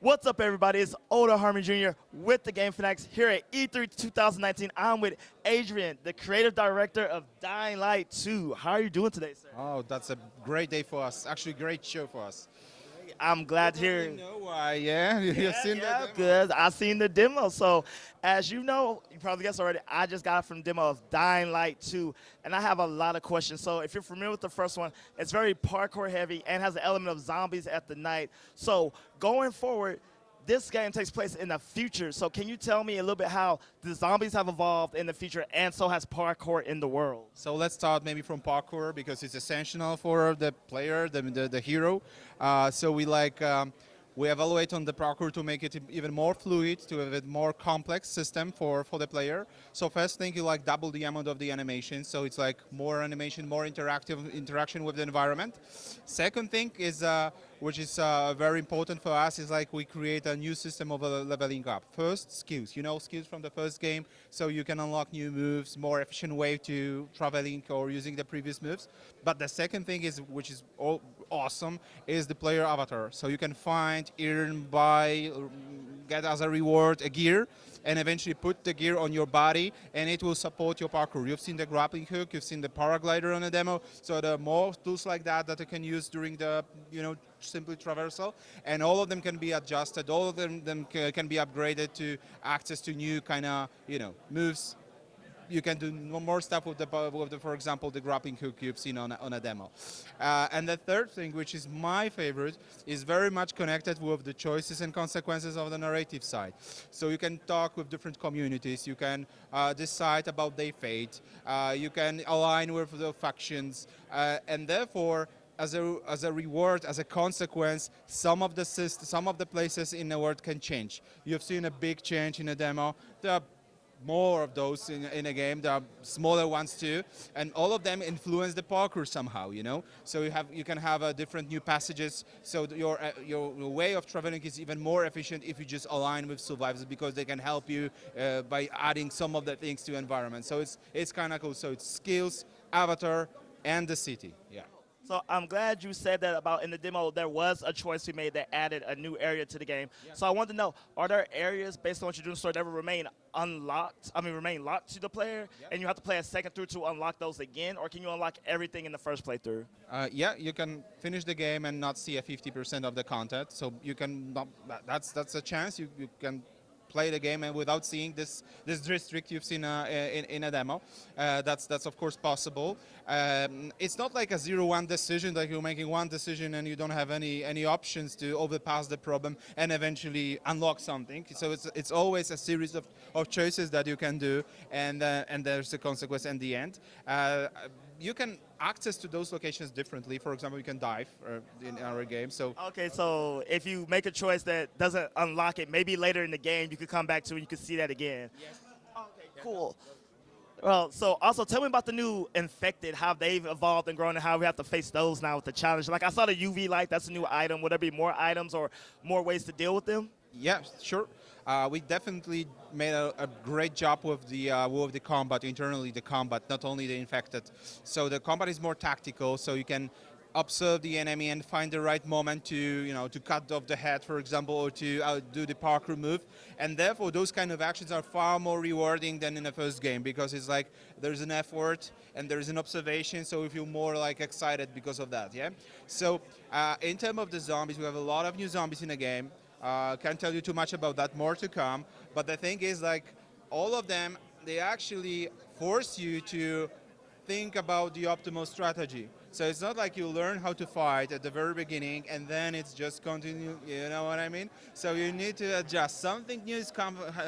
What's up, everybody? It's older Harmon Jr. with the Game Fanatics here at E3 2019. I'm with Adrian, the creative director of Dying Light 2. How are you doing today, sir? Oh, that's a great day for us. Actually, great show for us. I'm glad to You hear. probably know why, yeah? You've seen the demo. Good. I seen the demo. So, as you know, you probably guessed already, I just got from demo of Dying Light 2, and I have a lot of questions. So, if you're familiar with the first one, it's very parkour heavy and has an element of zombies at the night. So, going forward, this game takes place in the future. So, can you tell me a little bit how the zombies have evolved in the future, and so has parkour in the world? So let's start maybe from parkour because it's essential for the player, the hero. So we evaluate on the parkour to make it even more fluid, to have a more complex system for the player. So first thing, you like double the amount of the animation, so it's like more animation, more interactive interaction with the environment. Second thing is, which is very important for us, is like we create a new system of leveling up. First, skills. You know skills from the first game, so you can unlock new moves, more efficient way to traveling or using the previous moves. But the second thing is, which is awesome, is the player avatar. So you can find, earn, buy, get as a reward a gear, and eventually put the gear on your body, and it will support your parkour. You've seen the grappling hook, you've seen the paraglider on the demo, so there are more tools like that that you can use during the simple traversal, and all of them can be adjusted, all of them can be upgraded to access to new kind of moves. You can do more stuff with the, for example, the grappling hook you've seen on a demo. And the third thing, which is my favorite, is very much connected with the choices and consequences of the narrative side. So you can talk with different communities, you can decide about their fate, you can align with the factions, and therefore, as a reward, as a consequence, some of the places in the world can change. You've seen a big change in a demo. There are more of those in a game. There are smaller ones too, and all of them influence the parkour somehow. So you can have different new passages. So your way of traveling is even more efficient if you just align with survivors, because they can help you by adding some of the things to environment. So it's kind of cool. So it's skills, avatar, and the city. Yeah. So I'm glad you said that about in the demo there was a choice we made that added a new area to the game. Yeah. So I wanted to know, are there areas based on what you're doing in the story that will remain unlocked? Remain locked to the player, yeah, and you have to play a second through to unlock those again, or can you unlock everything in the first playthrough? Yeah, you can finish the game and not see a 50% of the content. So you can not, that's a chance. You can play the game and without seeing this district you've seen in a demo. That's of course possible. It's not like a 0-1 decision, like you're making one decision and you don't have any options to overpass the problem and eventually unlock something. So it's always a series of choices that you can do, and there's a consequence in the end. You can access to those locations differently. For example, you can dive in our game. So okay, so if you make a choice that doesn't unlock it, maybe later in the game you could come back to and you could see that again. Yes. Okay, cool. Well, so also tell me about the new infected, how they've evolved and grown, and how we have to face those now with the challenge. Like I saw the UV light, that's a new item. Would there be more items or more ways to deal with them? Yeah, sure. We definitely made a great job with the combat, internally the combat, not only the infected. So the combat is more tactical, so you can observe the enemy and find the right moment to cut off the head, for example, or to do the parkour move. And therefore, those kind of actions are far more rewarding than in the first game, because it's like there's an effort and there's an observation, so we feel more like excited because of that. Yeah. So in terms of the zombies, we have a lot of new zombies in the game. Can't tell you too much about that, more to come. But the thing is, like, all of them, they actually force you to think about the optimal strategy. So it's not like you learn how to fight at the very beginning and then it's just continue, you know what I mean? So you need to adjust. Something new is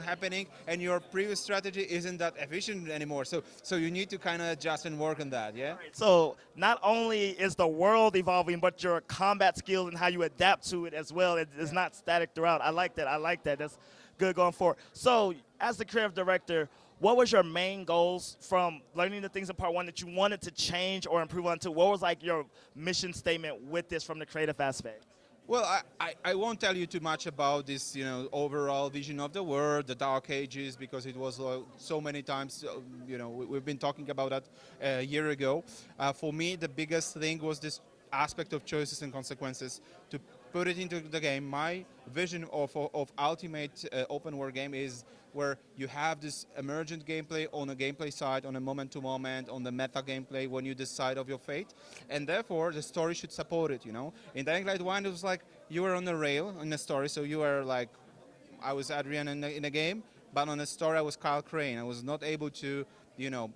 happening and your previous strategy isn't that efficient anymore. So you need to kind of adjust and work on that, yeah? Right, so not only is the world evolving, but your combat skills and how you adapt to it as well. It's not static throughout. I like that. That's good going forward. So as the creative director, what was your main goals from learning the things in part one that you wanted to change or improve on to? What was like your mission statement with this from the creative aspect? Well, I won't tell you too much about this, overall vision of the world, the Dark Ages, because it was so many times, we've been talking about that a year ago. For me, the biggest thing was this aspect of choices and consequences, to put it into the game. My vision of ultimate open world game is where you have this emergent gameplay on a gameplay side, on a moment to moment, on the meta gameplay when you decide of your fate, and therefore the story should support it. You know, in Dying Light 1, it was like you were on a rail in the story, so you were like, I was Adrian in a game, but on the story I was Kyle Crane. I was not able to, you know,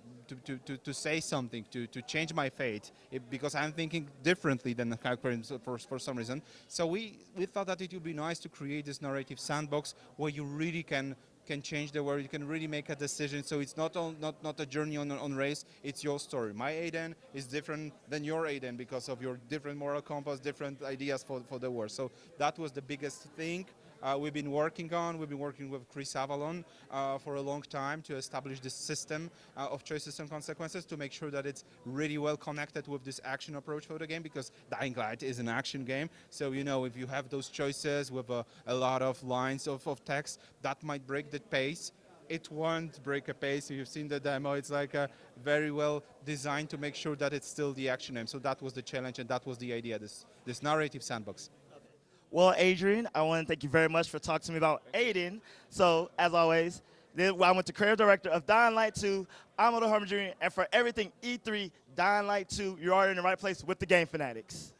to say something, to change my fate, because I'm thinking differently than Kyle Crane for some reason. So we thought that it would be nice to create this narrative sandbox where you really can change the world, you can really make a decision. So it's not a journey on race, it's your story. My Aiden is different than your Aiden because of your different moral compass, different ideas for the world. So that was the biggest thing we've been working on. We've been working with Chris Avalon for a long time to establish this system of choices and consequences to make sure that it's really well connected with this action approach for the game, because Dying Light is an action game. So, you know, if you have those choices with a lot of lines of text, that might break the pace. It won't break a pace. If you've seen the demo, it's like very well designed to make sure that it's still the action game. So that was the challenge, and that was the idea, this narrative sandbox. Well, Adrian, I want to thank you very much for talking to me about Aiden. So, as always, I went to creative director of Dying Light 2. I'm Harmon Jr. And for everything E3, Dying Light 2, you're already in the right place with the Game Fanatics.